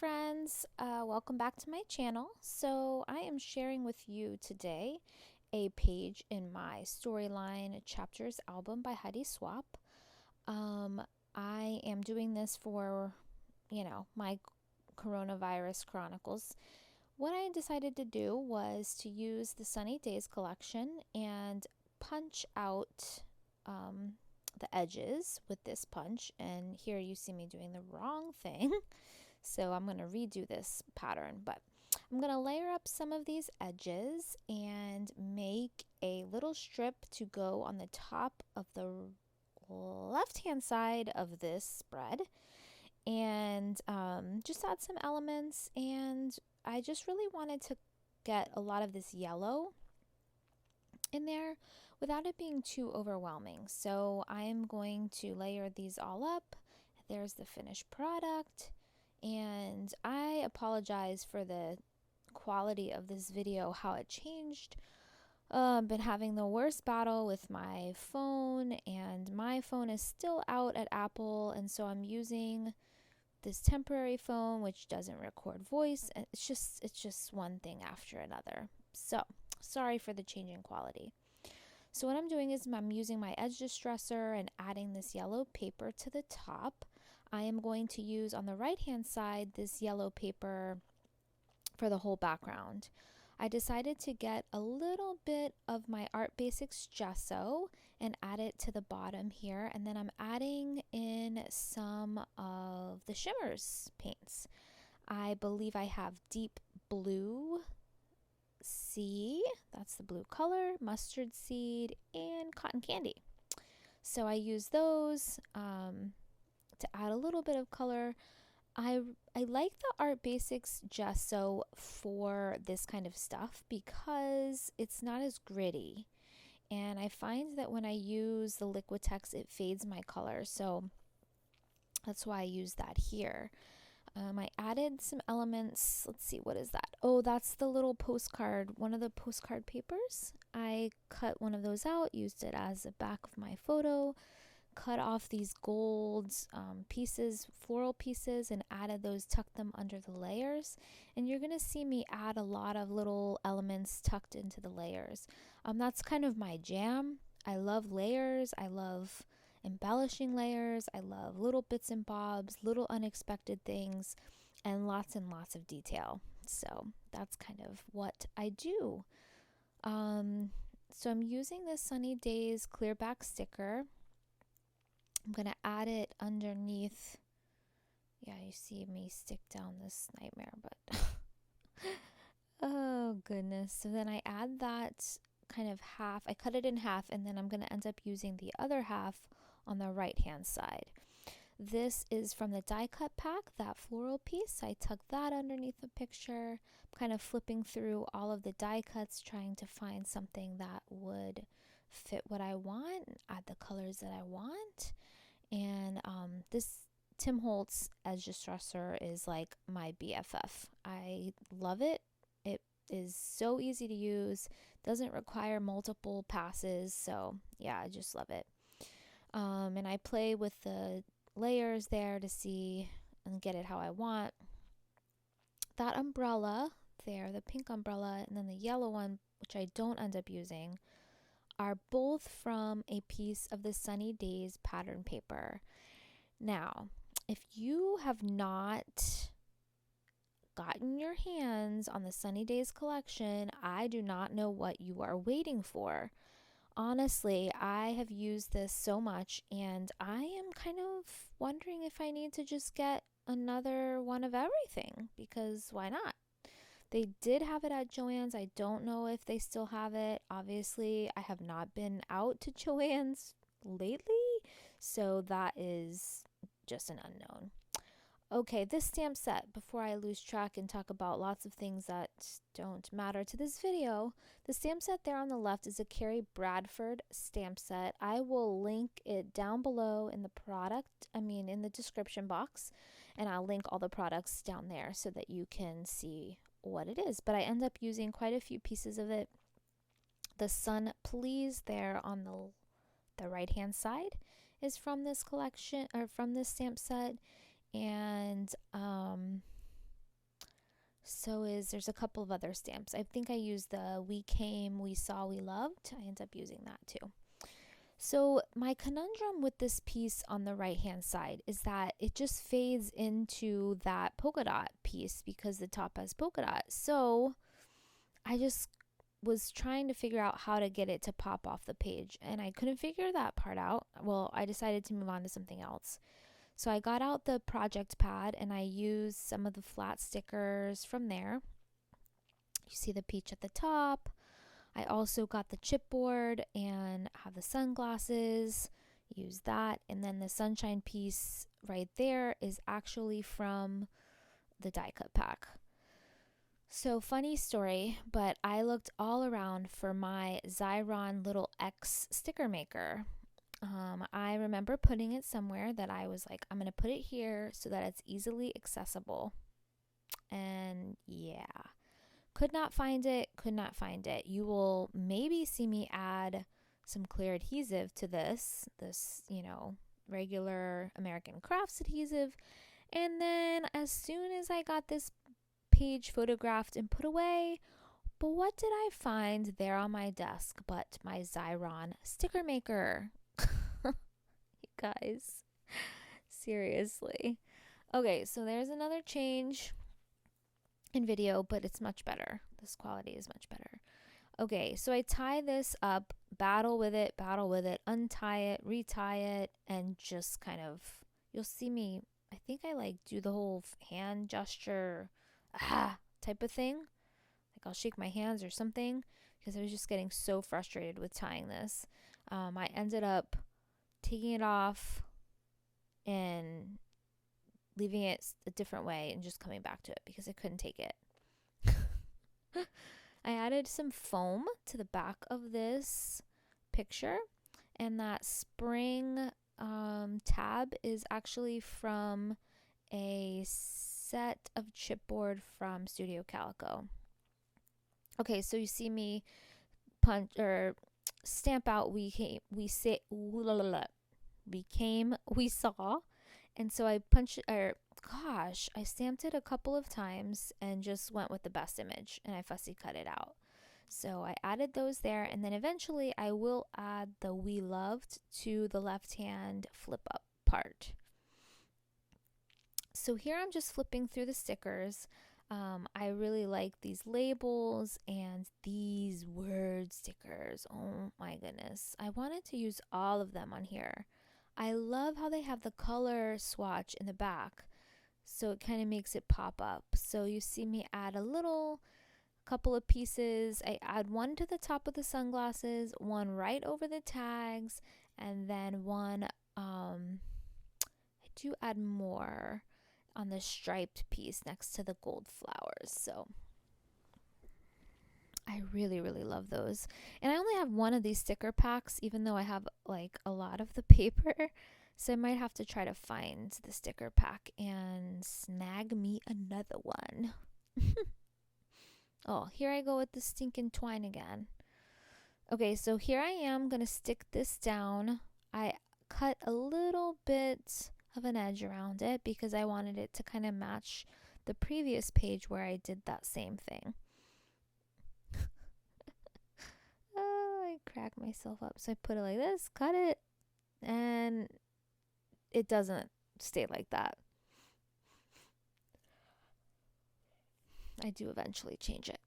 friends, welcome back to my channel. So I am sharing with you today a page in my Storyline Chapters album by Heidi Swap. I am doing this for, my Coronavirus Chronicles. What I decided to do was to use the Sunny Days collection and punch out the edges with this punch. And here you see me doing the wrong thing. So I'm going to redo this pattern, but I'm going to layer up some of these edges and make a little strip to go on the top of the left-hand side of this spread and just add some elements. And I just really wanted to get a lot of this yellow in there without it being too overwhelming. So I am going to layer these all up. There's the finished product. And I apologize for the quality of this video, how it changed. Been having the worst battle with my phone, and my phone is still out at Apple, and so I'm using this temporary phone which doesn't record voice, and it's just one thing after another. So sorry for the change in quality. So what I'm doing is I'm using my edge distresser and adding this yellow paper to the top. I am going to use on the right hand side this yellow paper for the whole background. I decided to get a little bit of my Art Basics gesso and add it to the bottom here, and then I'm adding in some of the shimmers paints. I believe I have deep blue sea, that's the blue color, mustard seed, and cotton candy. So I use those to add a little bit of color. I like the Art Basics gesso for this kind of stuff because it's not as gritty, and I find that when I use the Liquitex it fades my color, so that's why I use that here. I added some elements. Let's see, what is that? Oh, that's the little postcard, one of the postcard papers. I cut one of those out, used it as a back of my photo, cut off these gold pieces, floral pieces, and added those, tucked them under the layers. And you're gonna see me add a lot of little elements tucked into the layers. That's kind of my jam. I love layers. I love embellishing layers. I love little bits and bobs, little unexpected things, and lots of detail. So that's kind of what I do. So I'm using this Sunny Days clear back sticker. I'm going to add it underneath. Yeah, you see me stick down this nightmare, but oh goodness. So then I add that kind of half. I cut it in half, and then I'm going to end up using the other half on the right hand side. This is from the die cut pack, that floral piece. I tucked that underneath the picture. I'm kind of flipping through all of the die cuts, trying to find something that would fit what I want, add the colors that I want. And this Tim Holtz edge distresser is like my BFF. I love it. It is so easy to use, doesn't require multiple passes, so yeah, I just love it. And I play with the layers there to see and get it how I want. That umbrella there, the pink umbrella, and then the yellow one, which I don't end up using, are both from a piece of the Sunny Days pattern paper. Now, if you have not gotten your hands on the Sunny Days collection, I do not know what you are waiting for. Honestly, I have used this so much, and I am kind of wondering if I need to just get another one of everything, because why not? They did have it at Joann's. I don't know if they still have it. Obviously, I have not been out to Joann's lately, so that is just an unknown. Okay, this stamp set, before I lose track and talk about lots of things that don't matter to this video, the stamp set there on the left is a Carrie Bradford stamp set. I will link it down below in the description box, and I'll link all the products down there so that you can see what it is. But I end up using quite a few pieces of it. The Sun Please there on the right hand side is from this collection, or from this stamp set. And There's a couple of other stamps. I think I used the We Came, We Saw, We Loved. I end up using that too. So my conundrum with this piece on the right hand side is that it just fades into that polka dot piece because the top has polka dot. So I just was trying to figure out how to get it to pop off the page, and I couldn't figure that part out. Well, I decided to move on to something else. So I got out the project pad and I used some of the flat stickers from there. You see the peach at the top. I also got the chipboard and have the sunglasses, use that. And then the sunshine piece right there is actually from the die cut pack. So funny story, but I looked all around for my Xyron little X sticker maker. I remember putting it somewhere that I was like, I'm going to put it here so that it's easily accessible. And yeah, could not find it. You will maybe see me add some clear adhesive to this, regular American Crafts adhesive. And then as soon as I got this page photographed and put away, but what did I find there on my desk but my Xyron sticker maker? You guys, seriously. Okay, so there's another change in video, but it's much better. This quality is much better. Okay, so I tie this up, battle with it, untie it, retie it, and just kind of, you'll see me, I think I do the whole hand gesture, type of thing. Like I'll shake my hands or something because I was just getting so frustrated with tying this. I ended up taking it off and leaving it a different way and just coming back to it because I couldn't take it. I added some foam to the back of this picture, and that spring tab is actually from a set of chipboard from Studio Calico. Okay, so you see me stamp out we saw, and so I stamped it a couple of times and just went with the best image, and I fussy cut it out. So I added those there, and then eventually I will add the We Loved to the left hand flip up part. So here I'm just flipping through the stickers. I really like these labels and these word stickers. Oh my goodness. I wanted to use all of them on here. I love how they have the color swatch in the back, so it kind of makes it pop up. So you see me add a couple of pieces. I add one to the top of the sunglasses, one right over the tags, and then one, I do add more on the striped piece next to the gold flowers. So I really, really love those. And I only have one of these sticker packs, even though I have a lot of the paper. So I might have to try to find the sticker pack and snag me another one. Oh, here I go with the stinking twine again. Okay, so here I am going to stick this down. I cut a little bit of an edge around it because I wanted it to kind of match the previous page where I did that same thing. I cracked myself up. So I put it like this, cut it, and it doesn't stay like that. I do eventually change it.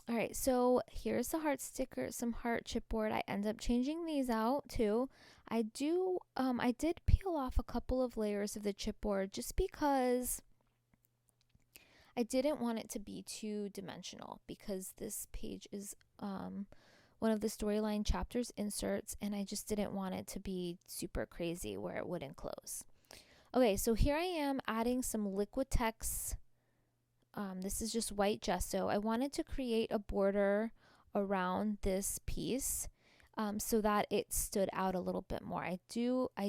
All right, so here's the heart sticker, some heart chipboard. I end up changing these out too. I did peel off a couple of layers of the chipboard just because I didn't want it to be too dimensional, because this page is one of the storyline chapters inserts, and I just didn't want it to be super crazy where it wouldn't close. Okay, so here I am adding some Liquitex. This is just white gesso. I wanted to create a border around this piece so that it stood out a little bit more. I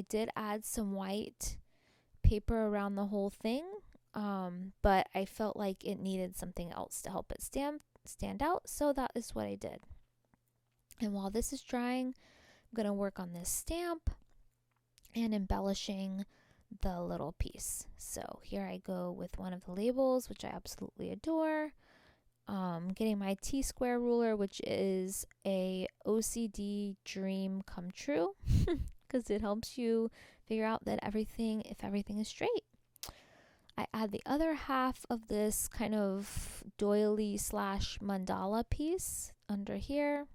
did add some white paper around the whole thing, but I felt like it needed something else to help it stand out, so that is what I did. And while this is drying, I'm going to work on this stamp and embellishing the little piece. So here I go with one of the labels, which I absolutely adore. Getting my T-square ruler, which is a OCD dream come true, because it helps you figure out that if everything is straight. I add the other half of this kind of doily / mandala piece under here,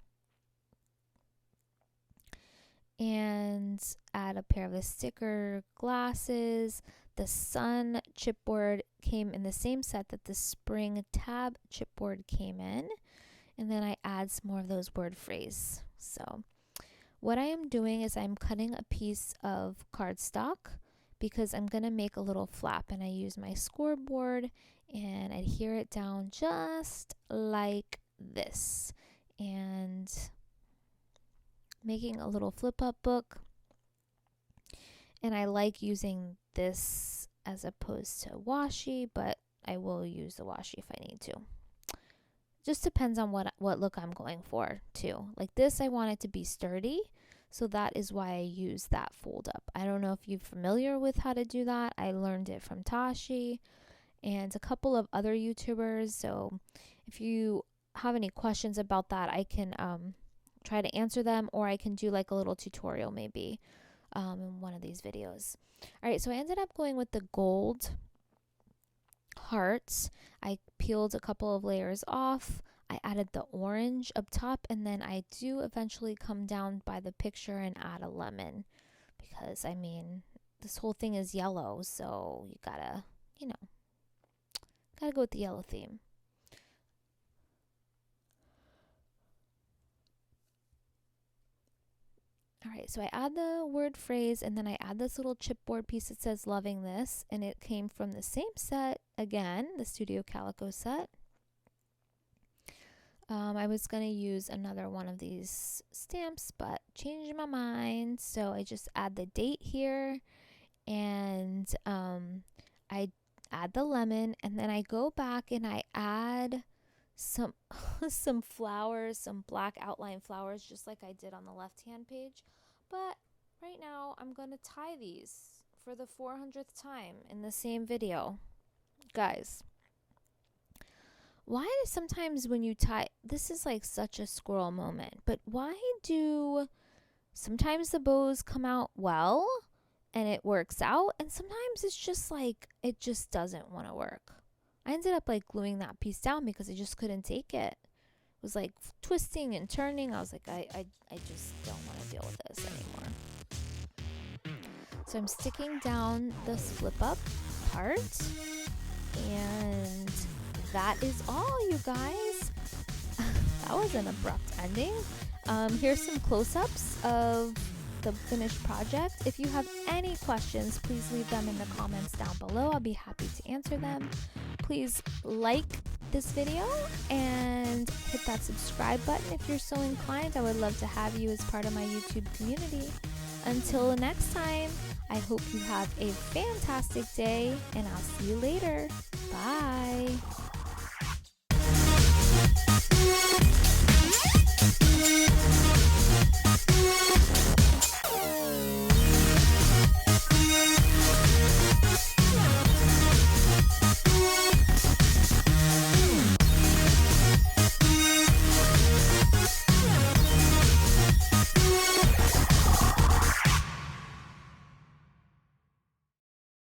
and add a pair of the sticker glasses. The sun chipboard came in the same set that the spring tab chipboard came in. And then I add some more of those word phrase. So what I am doing is I'm cutting a piece of cardstock because I'm going to make a little flap, and I use my scoreboard and adhere it down just like this. And making a little flip up book. And I like using this as opposed to washi, but I will use the washi if I need to. Just depends on what look I'm going for too. Like this, I want it to be sturdy, so that is why I use that fold up. I don't know if you're familiar with how to do that. I learned it from Tashi and a couple of other YouTubers. So if you have any questions about that, I can try to answer them, or I can do like a little tutorial maybe in one of these videos. All right, so I ended up going with the gold hearts. I peeled a couple of layers off. I added the orange up top, and then I do eventually come down by the picture and add a lemon, because I mean this whole thing is yellow, so you gotta go with the yellow theme. All right, so I add the word phrase, and then I add this little chipboard piece that says loving this, and it came from the same set again, the Studio Calico set. I was going to use another one of these stamps, but changed my mind, so I just add the date here, and I add the lemon, and then I go back and I add some some flowers, some black outline flowers, just like I did on the left-hand page. But right now I'm going to tie these for the 400th time in the same video. Guys, why do sometimes when you tie, this is like such a squirrel moment, but why do sometimes the bows come out well and it works out, and sometimes it's just like it just doesn't want to work? I ended up like gluing that piece down because I just couldn't take it. It was like twisting and turning. I was like, I just don't want to deal with this anymore. So I'm sticking down this flip up part, and that is all, you guys. That was an abrupt ending. Here's some close-ups of the finished project. If you have any questions, please leave them in the comments down below. I'll be happy to answer them. Please like this video and hit that subscribe button if you're so inclined. I would love to have you as part of my YouTube community. Until next time, I hope you have a fantastic day, and I'll see you later. Bye.